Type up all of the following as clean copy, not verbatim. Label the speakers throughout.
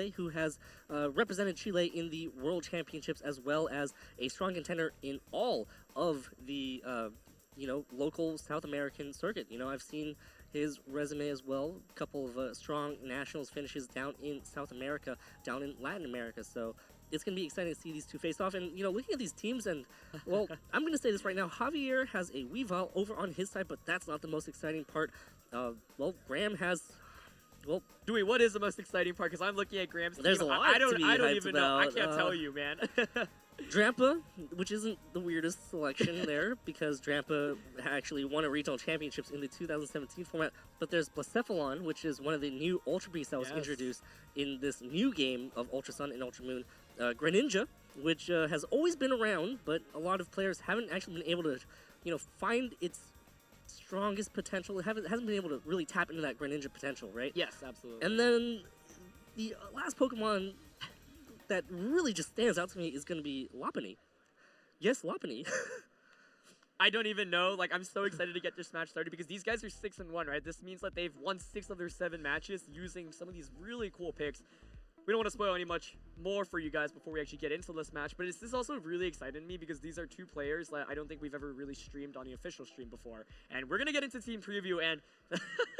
Speaker 1: who has represented Chile in the World Championships as well as a strong contender in all of the local South American circuit. I've seen his resume as well, a couple of strong nationals finishes down in South America, down in Latin America. So it's going to be exciting to see these two face off. And, looking at these teams, and, well, I'm going to say this right now. Javier has a Weavile over on his side, but that's not the most exciting part. Graham has... Well,
Speaker 2: Dewey, what is the most exciting part? Because I'm looking at Graham's
Speaker 1: there's
Speaker 2: team.
Speaker 1: a lot
Speaker 2: I don't even know. I
Speaker 1: about.
Speaker 2: can't tell you, man.
Speaker 1: Drampa, which isn't the weirdest selection there, because Drampa actually won a regional championships in the 2017 format. But there's Blacephalon, which is one of the new Ultra Beasts that was introduced in this new game of Ultra Sun and Ultra Moon. Greninja, which has always been around, but a lot of players haven't actually been able to, find its strongest potential. It hasn't been able to really tap into that Greninja potential, right?
Speaker 2: Yes, absolutely.
Speaker 1: And then the last Pokemon that really just stands out to me is going to be Lopunny. Yes, Lopunny.
Speaker 2: I don't even know. Like, I'm so excited to get this match started because these guys are 6-1, right? This means that they've won 6 of their 7 matches using some of these really cool picks. We don't want to spoil any much more for you guys before we actually get into this match, but this is also really exciting me because these are 2 players that I don't think we've ever really streamed on the official stream before. And we're going to get into team preview, and...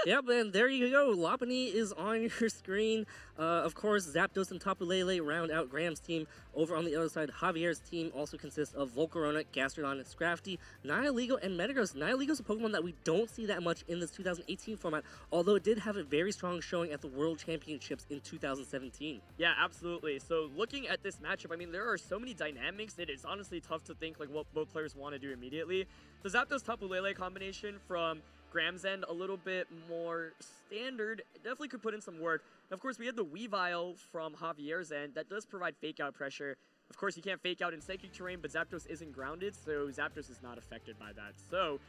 Speaker 1: Yep, and there you go. Lopunny is on your screen. Of course, Zapdos and Tapu Lele round out Graham's team. Over on the other side, Javier's team also consists of Volcarona, Gastrodon, Scrafty, Nihilego, and Metagross. Nihilego's a Pokemon that we don't see that much in this 2018 format, although it did have a very strong showing at the World Championships in 2017.
Speaker 2: Yeah, absolutely. So looking at this matchup, I mean, there are so many dynamics that it's honestly tough to think like what both players want to do immediately. The Zapdos Tapu Lele combination from Graham's end, a little bit more standard. It definitely could put in some work. And of course, we had the Weavile from Javier's end that does provide fake out pressure. Of course, you can't fake out in psychic terrain, but Zapdos isn't grounded, so Zapdos is not affected by that. So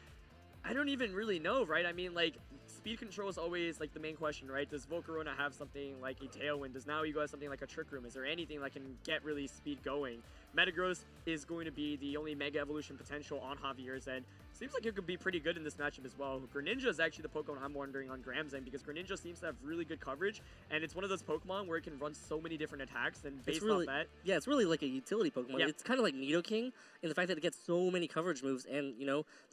Speaker 2: I don't even really know, right? I mean, like, speed control is always, like, the main question, right? Does Volcarona have something like a Tailwind? Does Nihilego have something like a Trick Room? Is there anything that can get really speed going? Metagross is going to be the only Mega Evolution potential on Javier's end. Seems like it could be pretty good in this matchup as well. Greninja is actually the Pokemon I'm wondering on Graham's end because Greninja seems to have really good coverage, and it's one of those Pokemon where it can run so many different attacks, and based off that...
Speaker 1: Yeah, it's really like a utility Pokemon.
Speaker 2: Yep.
Speaker 1: It's kind of like Nidoking in the fact that it gets so many coverage moves, and,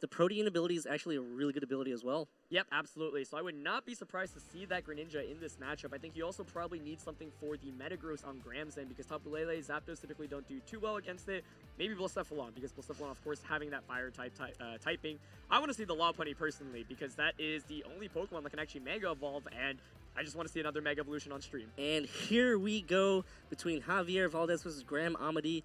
Speaker 1: the Protean ability is actually a really good ability as well.
Speaker 2: Yep, absolutely. So I would not be surprised to see that Greninja in this matchup. I think you also probably need something for the Metagross on Graham's end because Tapu Lele, Zapdos typically don't do too well against it. Maybe Blacephalon because Blacephalon, of course, having that fire typing. I want to see the Lopunny personally because that is the only Pokemon that can actually Mega Evolve, and I just want to see another Mega Evolution on stream.
Speaker 1: And here we go between Javier Valdez versus Graham Amedee.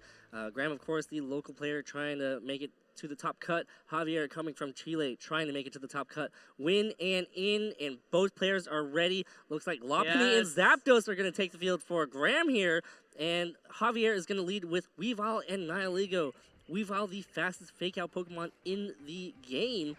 Speaker 1: Graham, of course, the local player trying to make it to the top cut. Javier coming from Chile, trying to make it to the top cut. Win and in, and both players are ready. Looks like Lopunny and Zapdos are going to take the field for Graham here, and Javier is going to lead with Weavile and Nihilego. Weavile, the fastest fake-out Pokemon in the game,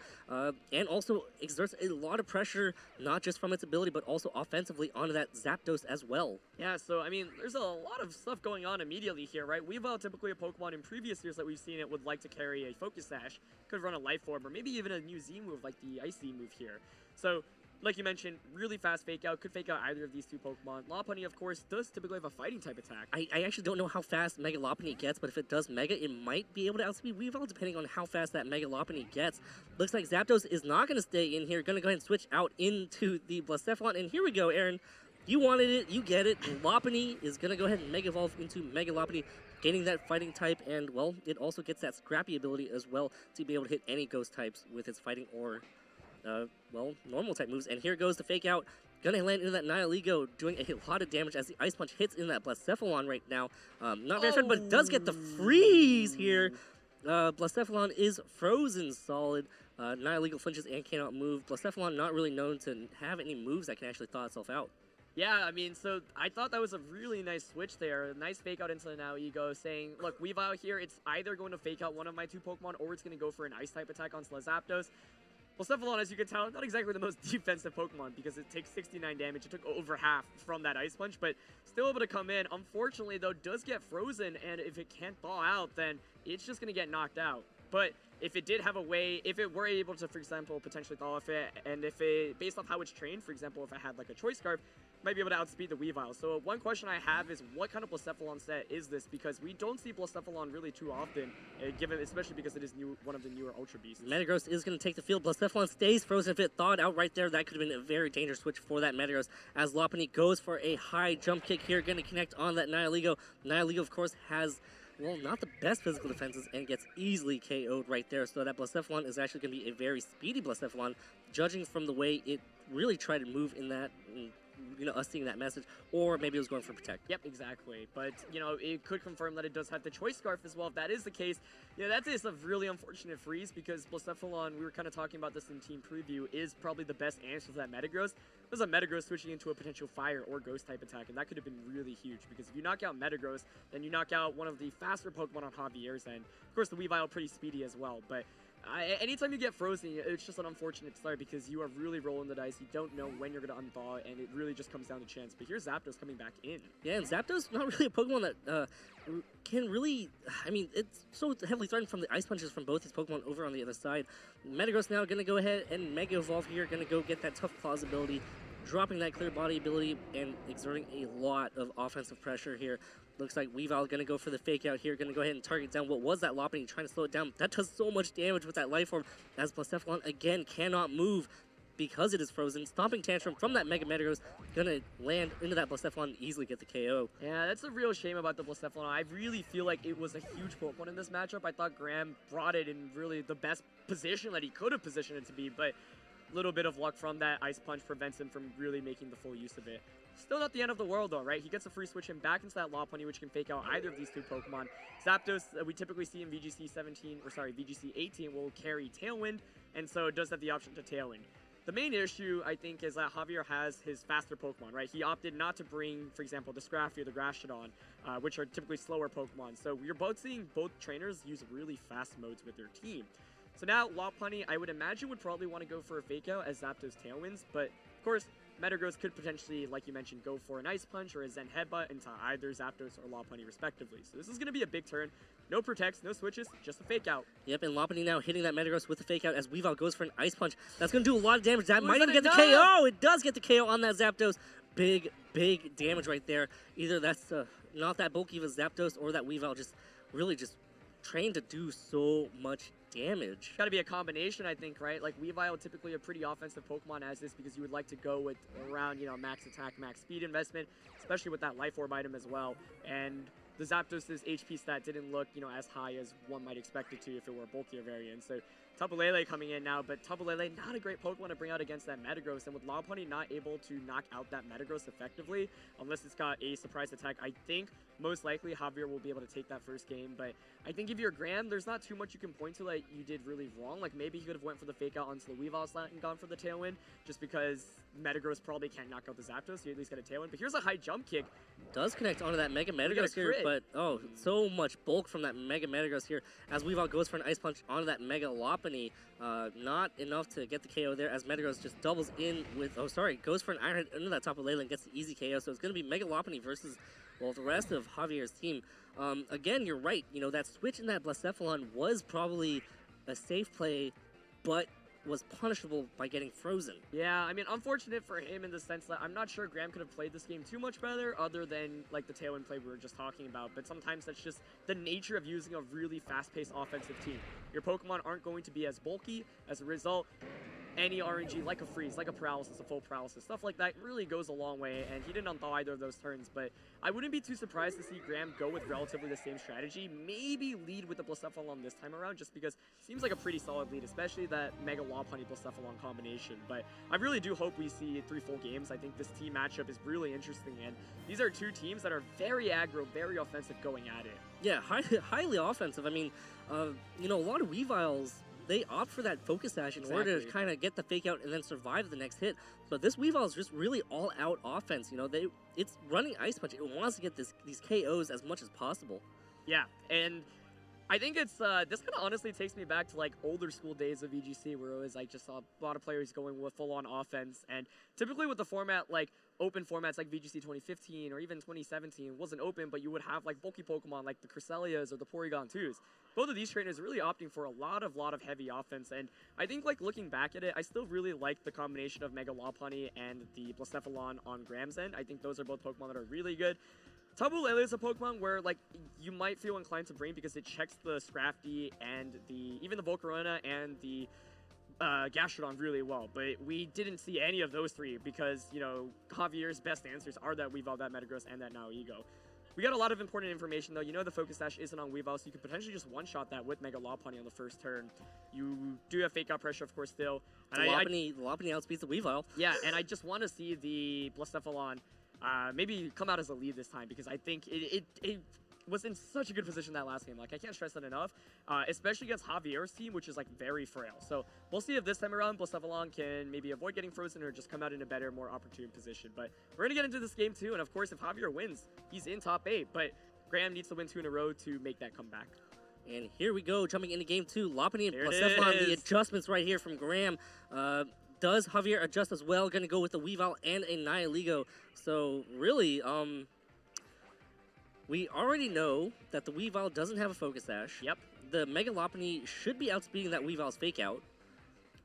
Speaker 1: and also exerts a lot of pressure, not just from its ability, but also offensively onto that Zapdos as well.
Speaker 2: Yeah, so, I mean, there's a lot of stuff going on immediately here, right? Weavile, typically a Pokemon in previous years that we've seen it would like to carry a Focus Sash, could run a Life Orb, or maybe even a new Z move like the Icy move here. So, like you mentioned, really fast fake out. Could fake out either of these 2 Pokemon. Lopunny, of course, does typically have a fighting type attack.
Speaker 1: I actually don't know how fast Mega Lopunny gets, but if it does Mega, it might be able to outspeed Weavile depending on how fast that Mega Lopunny gets. Looks like Zapdos is not going to stay in here. Going to go ahead and switch out into the Blacephalon. And here we go, Aaron. You wanted it. You get it. Lopunny is going to go ahead and Mega Evolve into Mega Lopunny, gaining that fighting type. And, well, it also gets that Scrappy ability as well to be able to hit any ghost types with its fighting or normal type moves. And here goes the fake out. Gonna land into that Nihilego, doing a lot of damage as the Ice Punch hits in that Blacephalon right now. Not very effective, but it does get the freeze here. Blacephalon is frozen solid. Nihilego flinches and cannot move. Blacephalon not really known to have any moves that can actually thaw itself out.
Speaker 2: Yeah, I mean, so I thought that was a really nice switch there. A nice fake out into the Nihilego, saying, look, Weavile here, it's either going to fake out one of my 2 Pokemon or it's going to go for an Ice type attack on Zapdos. Blacephalon, as you can tell, not exactly the most defensive Pokemon because it takes 69 damage. It took over half from that Ice Punch, but still able to come in. Unfortunately, though, does get frozen, and if it can't thaw out, then it's just going to get knocked out. But if it did have a way, if it were able to, for example, potentially thaw if it, and if it, based off how it's trained, for example, if it had like a Choice Scarf, might be able to outspeed the Weavile. So one question I have is, what kind of Blacephalon set is this? Because we don't see Blacephalon really too often, given especially because it is one of the newer Ultra Beasts.
Speaker 1: Metagross is going to take the field. Blacephalon stays frozen. If it thawed out right there, that could have been a very dangerous switch for that Metagross. As Lopunny goes for a high jump kick here, going to connect on that Nihilego. Nihilego, of course, has, well, not the best physical defenses and gets easily KO'd right there. So that Blacephalon is actually going to be a very speedy Blacephalon, judging from the way it really tried to move in that, you know, us seeing that message, or maybe it was going for Protect.
Speaker 2: Yep, exactly. But, you know, it could confirm that it does have the Choice Scarf as well. If that is the case, yeah, that is a really unfortunate freeze because Blacephalon, we were kind of talking about this in Team Preview, is probably the best answer to that Metagross. There's a Metagross switching into a potential Fire or Ghost type attack, and that could have been really huge because if you knock out Metagross, then you knock out one of the faster Pokemon on Javier's end. Of course, the Weavile pretty speedy as well, but anytime you get frozen, it's just an unfortunate start because you are really rolling the dice. You don't know when you're going to unthaw, and it really just comes down to chance. But here's Zapdos coming back in.
Speaker 1: Yeah, and Zapdos not really a Pokemon that can really, I mean, it's so heavily threatened from the Ice Punches from both these Pokemon over on the other side. Metagross now going to go ahead and Mega Evolve here, going to go get that Tough Claws ability, dropping that Clear Body ability, and exerting a lot of offensive pressure here. Looks like Weavile going to go for the fake out here, going to go ahead and target down what was that Lopunny, trying to slow it down. That does so much damage with that Life Orb, as Blacephalon again cannot move because it is frozen. Stomping Tantrum from that Mega Metagross, going to land into that Blacephalon and easily get the KO.
Speaker 2: Yeah, that's a real shame about the Blacephalon. I really feel like it was a huge Pokemon in this matchup. I thought Graham brought it in really the best position that he could have positioned it to be, but a little bit of luck from that Ice Punch prevents him from really making the full use of it. Still not the end of the world though, right? He gets a free switch him back into that Lopunny, which can fake out either of these two Pokemon. Zapdos, we typically see in VGC 17, or sorry, VGC 18 will carry Tailwind, and so it does have the option to Tailwind. The main issue, I think, is that Javier has his faster Pokemon, right? He opted not to bring, for example, the Scrafty or the Grasshodon, which are typically slower Pokemon. So we're both seeing both trainers use really fast modes with their team. So now, Lopunny, I would imagine, would probably want to go for a fake out as Zapdos Tailwinds, but of course, Metagross could potentially, like you mentioned, go for an Ice Punch or a Zen Headbutt into either Zapdos or Lopunny respectively. So this is going to be a big turn. No protects, no switches, just a fake out.
Speaker 1: Yep, and Lopunny now hitting that Metagross with the fake out as Weavile goes for an Ice Punch. That's going to do a lot of damage. That might even get the KO. It does get the KO on that Zapdos. Big, big damage right there. Either that's not that bulky of a Zapdos or that Weavile just really just trained to do so much damage.
Speaker 2: Got to be a combination, I think, right? Like Weavile, typically a pretty offensive Pokemon as this because you would like to go with around, you know, max attack, max speed investment, especially with that Life Orb item as well. And the Zapdos' HP stat didn't look, you know, as high as one might expect it to if it were a bulkier variant. So Tapu Lele coming in now, but Tapu Lele not a great Pokemon to bring out against that Metagross, and with Lopunny not able to knock out that Metagross effectively, unless it's got a surprise attack, I think most likely Javier will be able to take that first game. But I think if you're Graham, there's not too much you can point to that you did really wrong. Like maybe he could have went for the fake out onto the Weavile slot and gone for the Tailwind, just because Metagross probably can't knock out the Zapdos, so you at least get a Tailwind. But here's a high jump kick.
Speaker 1: Does connect onto that Mega Metagross here, but oh, so much bulk from that Mega Metagross here as Weavile goes for an Ice Punch onto that Mega Lopunny. Not enough to get the KO there as Metagross just doubles in with, goes for an Iron Head into that Tapu Lele and gets the easy KO. So it's going to be Mega Lopunny versus, well, the rest of Javier's team. Again, you're right. You know, that switch in that Blacephalon was probably a safe play, but was punishable by getting frozen.
Speaker 2: Yeah, I mean, unfortunate for him in the sense that I'm not sure Graham could have played this game too much better other than like the Tailwind play we were just talking about, but sometimes that's just the nature of using a really fast-paced offensive team. Your Pokemon aren't going to be as bulky. As a result, any RNG, like a freeze, like a paralysis, a full paralysis, stuff like that really goes a long way, and he didn't unthaw either of those turns, but I wouldn't be too surprised to see Graham go with relatively the same strategy, maybe lead with the Blacephalon this time around, just because it seems like a pretty solid lead, especially that Mega Lopunny Blacephalon combination, but I really do hope we see 3 full games. I think this team matchup is really interesting, and these are 2 teams that are very aggro, very offensive going at it.
Speaker 1: Yeah, highly offensive. I mean, you know, a lot of Weaviles, they opt for that Focus Sash in order to kind of get the fake out and then survive the next hit. But this Weavile is just really all-out offense. You know, it's running Ice Punch. It wants to get these KOs as much as possible.
Speaker 2: Yeah, and I think it's this kind of honestly takes me back to like older school days of VGC where it was like just a lot of players going with full-on offense, and typically with the format like open formats like VGC 2015 or even 2017 wasn't open, but you would have like bulky Pokemon like the Cresselias or the Porygon 2s. Both of these trainers really opting for a lot of heavy offense, and I think like looking back at it, I still really like the combination of Mega Lopunny and the Blacephalon on Graham's end. I think those are both Pokemon that are really good. Tapu Lele is a Pokemon where like you might feel inclined to bring because it checks the Scrafty and even the Volcarona and the Gastrodon really well, but we didn't see any of those three because, you know, Javier's best answers are that Weavile, that Metagross, and that Naoigo. We got a lot of important information, though. You know the Focus Sash isn't on Weavile, so you could potentially just one-shot that with Mega Lopunny on the first turn. You do have Fake Out Pressure, of course, still.
Speaker 1: And Lopunny outspeeds the Weavile.
Speaker 2: Yeah, and I just want to see the Blacephalon maybe come out as a lead this time, because I think it was in such a good position that last game. Like, I can't stress that enough, especially against Javier's team, which is, like, very frail. So we'll see if this time around Blacephalon can maybe avoid getting frozen or just come out in a better, more opportune position. But we're going to get into this game, too, and, of course, if Javier wins, he's in top 8. But Graham needs to win 2 in a row to make that comeback.
Speaker 1: And here we go, jumping into game 2. Lopunny and Blacephalon, the adjustments right here from Graham. Does Javier adjust as well? Going to go with the Weavile and a Nihiligo. So, really, we already know that the Weavile doesn't have a Focus Sash.
Speaker 2: Yep.
Speaker 1: The Mega Lopunny should be outspeeding that Weavile's Fake Out.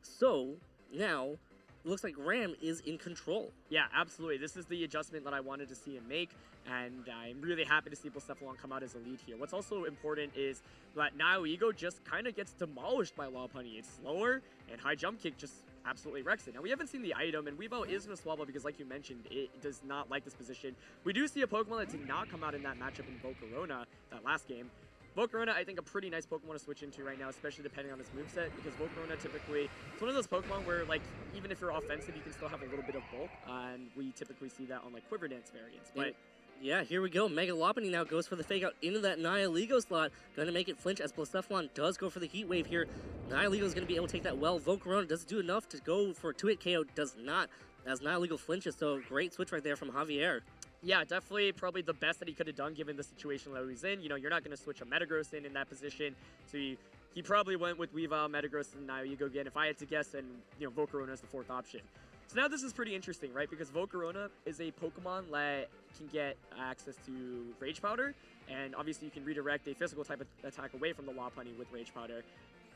Speaker 1: So, now, it looks like Graham is in control.
Speaker 2: Yeah, absolutely. This is the adjustment that I wanted to see him make, and I'm really happy to see Blacephalon come out as a lead here. What's also important is that Nihiligo just kind of gets demolished by Lopunny. It's slower, and High Jump Kick just absolutely wrecks it. Now, we haven't seen the item, and Weavile is going to swallow because, like you mentioned, it does not like this position. We do see a Pokemon that did not come out in that matchup in Volcarona, that last game. Volcarona, I think, a pretty nice Pokemon to switch into right now, especially depending on his moveset, because Volcarona typically, it's one of those Pokemon where, like, even if you're offensive, you can still have a little bit of bulk, and we typically see that on, like, Quiver Dance variants. But
Speaker 1: yeah, here we go. Mega Lopunny now goes for the Fake Out into that Nihiligo slot. Going to make it flinch as Blacephalon does go for the Heat Wave here. Nihiligo is going to be able to take that well. Volcarona does do enough to go for a 2-hit KO. Does not, as Nihiligo flinches. So great switch right there from Javier.
Speaker 2: Yeah, definitely probably the best that he could have done given the situation that he's in. You know, you're not going to switch a Metagross in that position. So he probably went with Weavile, Metagross, and Nihiligo again. If I had to guess, and, you know, Volcarona is the 4th option. So now this is pretty interesting, right? Because Volcarona is a Pokemon that can get access to Rage Powder, and obviously you can redirect a physical type of attack away from the Lopunny with Rage Powder.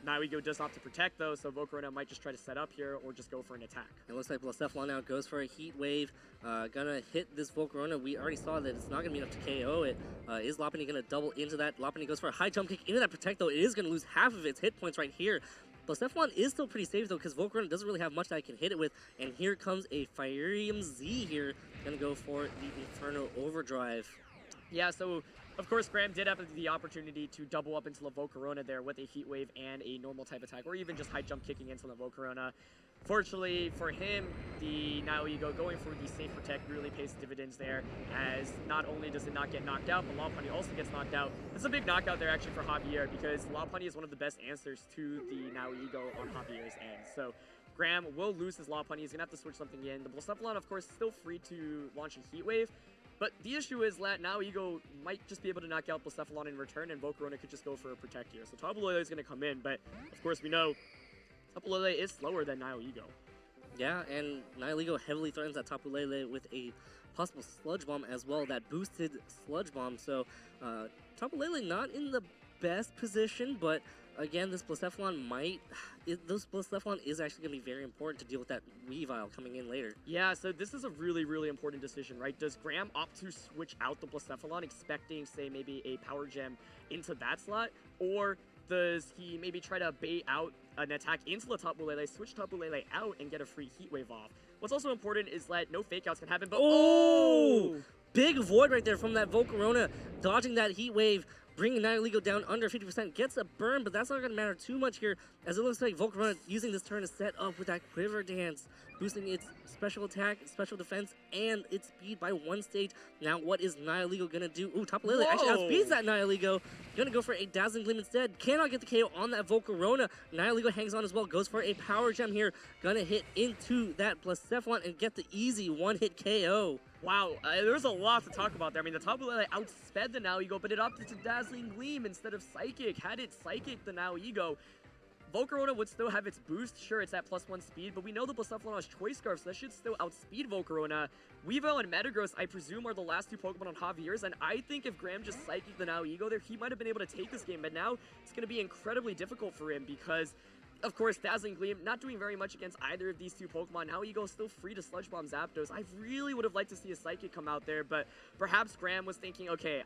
Speaker 2: Nihiligo does opt to protect, though, so Volcarona might just try to set up here or just go for an attack.
Speaker 1: It looks like Blacephalon now goes for a Heat Wave. Gonna hit this Volcarona. We already saw that it's not gonna be enough to KO it. Is Lopunny gonna double into that? Lopunny goes for a High Jump Kick into that Protect, though. It is gonna lose half of its hit points right here. Blacephalon is still pretty safe, though, because Volcarona doesn't really have much that I can hit it with. And here comes a Firium Z here. Gonna go for the Inferno Overdrive.
Speaker 2: Yeah, so, of course, Graham did have the opportunity to double up into the Volcarona there with a Heat Wave and a normal type attack, or even just High Jump Kicking into the Volcarona. Fortunately for him, the Nihiligo going for the safe protect really pays dividends there, as not only does it not get knocked out, but Lopunny also gets knocked out. It's a big knockout there actually for Javier, because Lopunny is one of the best answers to the Nihiligo on Javier's end. So Graham will lose his Lopunny. He's going to have to switch something in. The Blacephalon, of course, is still free to launch a Heat Wave, but the issue is that Nihiligo might just be able to knock out Blacephalon in return, and Volcarona could just go for a protect here. So Tapu Lele is going to come in, but of course we know Tapu Lele is slower than Nihiligo.
Speaker 1: Yeah, and Nihiligo heavily threatens that Tapu Lele with a possible Sludge Bomb as well, that boosted Sludge Bomb. So Tapu Lele not in the best position, but again, this Blacephalon this Blacephalon is actually going to be very important to deal with that Weavile coming in later.
Speaker 2: Yeah, so this is a really, really important decision, right? Does Graham opt to switch out the Blacephalon, expecting, say, maybe a Power Gem into that slot? Or does he maybe try to bait out an attack into the Tapu Lele, switch Tapu Lele out, and get a free Heat Wave off? What's also important is that no Fake Outs can happen, but
Speaker 1: oh! Big void right there from that Volcarona, dodging that Heat Wave, bringing Nihiligo down under 50%, gets a burn, but that's not going to matter too much here, as it looks like Volcarona using this turn to set up with that Quiver Dance, boosting its special attack, special defense, and its speed by 1 stage. Now, what is Nihiligo going to do? Ooh, Tapu Lele actually outspeeds that Nihiligo. Going to go for a Dazzling Gleam instead. Cannot get the KO on that Volcarona. Nihiligo hangs on as well, goes for a Power Gem here. Going to hit into that Blacephalon and get the easy 1-hit KO.
Speaker 2: Wow, there's a lot to talk about there. I mean, the Tapu Lele outsped the Nihiligo, but it opted to Dazzling Gleam instead of Psychic. Had it Psychic the Nihiligo, Volcarona would still have its boost. Sure, it's at +1 speed, but we know the Blacephalon has Choice Scarf, so that should still outspeed Volcarona. Weavile and Metagross, I presume, are the last two Pokemon on Javier's, and I think if Graham just Psychic the Now Ego there, he might have been able to take this game, but now it's going to be incredibly difficult for him because, of course, Dazzling Gleam not doing very much against either of these two Pokemon. Now Ego is still free to Sludge Bomb Zapdos. I really would have liked to see a Psychic come out there, but perhaps Graham was thinking, okay,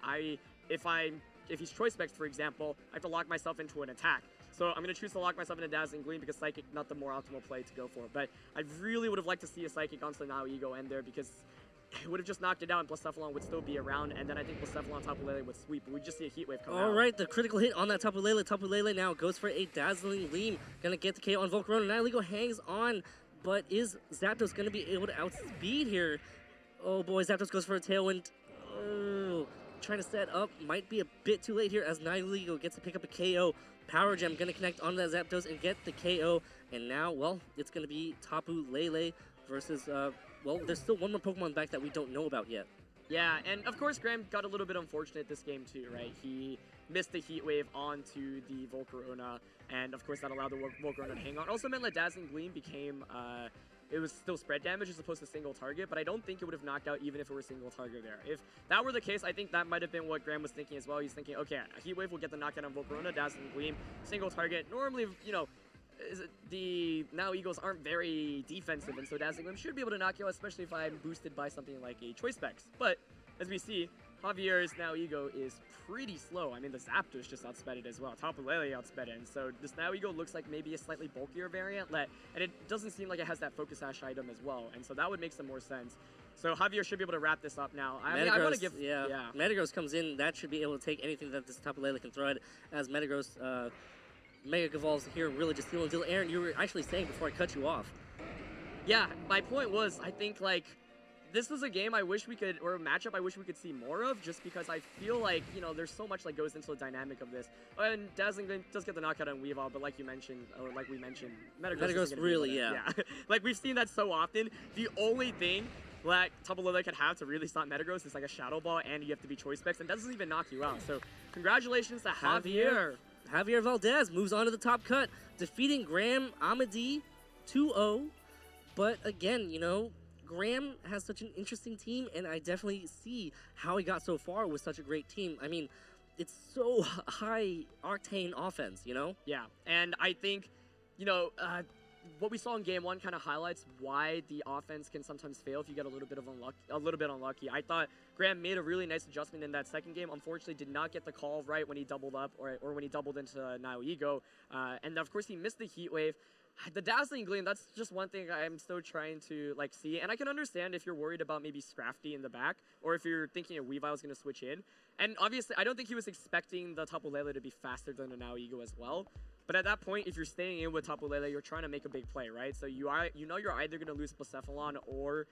Speaker 2: if he's Choice Specs, for example, I have to lock myself into an attack. So I'm going to choose to lock myself into Dazzling Gleam because Psychic, not the more optimal play to go for. But I really would have liked to see a Psychic onto the Now Ego end there because it would have just knocked it out and Blacephalon would still be around. And then I think Blacephalon Tapu Lele would sweep. But we'd just see a Heat Wave come out.
Speaker 1: All right, the critical hit on that Tapu Lele. Tapu Lele now goes for a Dazzling Gleam. Going to get the KO on Volcarona. Now Ego hangs on. But is Zapdos going to be able to outspeed here? Oh boy, Zapdos goes for a Tailwind. Oh, trying to set up. Might be a bit too late here as Nihilego gets to pick up a KO. Power Gem going to connect onto that Zapdos and get the KO. And now, well, it's going to be Tapu Lele versus, well, there's still one more Pokemon back that we don't know about yet.
Speaker 2: Yeah, and of course Graham got a little bit unfortunate this game too, right? He missed the Heat Wave onto the Volcarona, and of course that allowed the Volcarona to hang on. Also meant that Dazzling Gleam became, it was still spread damage as opposed to single target, but I don't think it would have knocked out even if it were single target there. If that were the case, I think that might have been what Graham was thinking as well. He's thinking, okay, a Heat Wave will get the knockout on Volcarona, Dazzling Gleam, single target. Normally, you know, the Now Eagles aren't very defensive, and so Dazzling Gleam should be able to knock you out, especially if I'm boosted by something like a Choice Specs. But as we see, Javier's Now Ego is pretty slow. I mean, the Zapdos just outsped it as well. Tapu Lele outsped it, and so this Now Ego looks like maybe a slightly bulkier variant, and it doesn't seem like it has that Focus Sash item as well, and so that would make some more sense. So Javier should be able to wrap this up now. I mean, I want to give...
Speaker 1: Yeah. Metagross comes in. That should be able to take anything that this Tapu Lele can throw at, as Metagross Mega Evolves here, really just stealing deal. Aaron, you were actually saying before I cut you off.
Speaker 2: Yeah, my point was, I think, like, this was a game I wish we could, or a matchup I wish we could see more of, just because I feel like, you know, there's so much that goes into the dynamic of this. And Dazzling Gleam does get the knockout on Weavile, but like you mentioned, or like we mentioned, Metagross
Speaker 1: really, yeah.
Speaker 2: Like, we've seen that so often. The only thing that Tapu Lele could have to really stop Metagross is like a Shadow Ball, and you have to be Choice Specs, and that doesn't even knock you out. So, congratulations to Javier.
Speaker 1: Javier Valdez moves on to the top cut, defeating Graham Amedee 2-0. But again, you know, Graham has such an interesting team, and I definitely see how he got so far with such a great team. I mean, it's so high octane offense, you know?
Speaker 2: Yeah, and I think, you know, what we saw in game one kind of highlights why the offense can sometimes fail if you get a little bit unlucky. I thought Graham made a really nice adjustment in that second game. Unfortunately, did not get the call right when he doubled up or when he doubled into Now Ego. And of course, he missed the Heat Wave. The Dazzling Gleam, that's just one thing I'm still trying to like see. And I can understand if you're worried about maybe Scrafty in the back, or if you're thinking a Weavile is going to switch in. And obviously, I don't think he was expecting the Tapu Lele to be faster than the Now Ego as well. But at that point, if you're staying in with Tapu Lele, you're trying to make a big play, right? So you know you're either going to lose Blacephalon or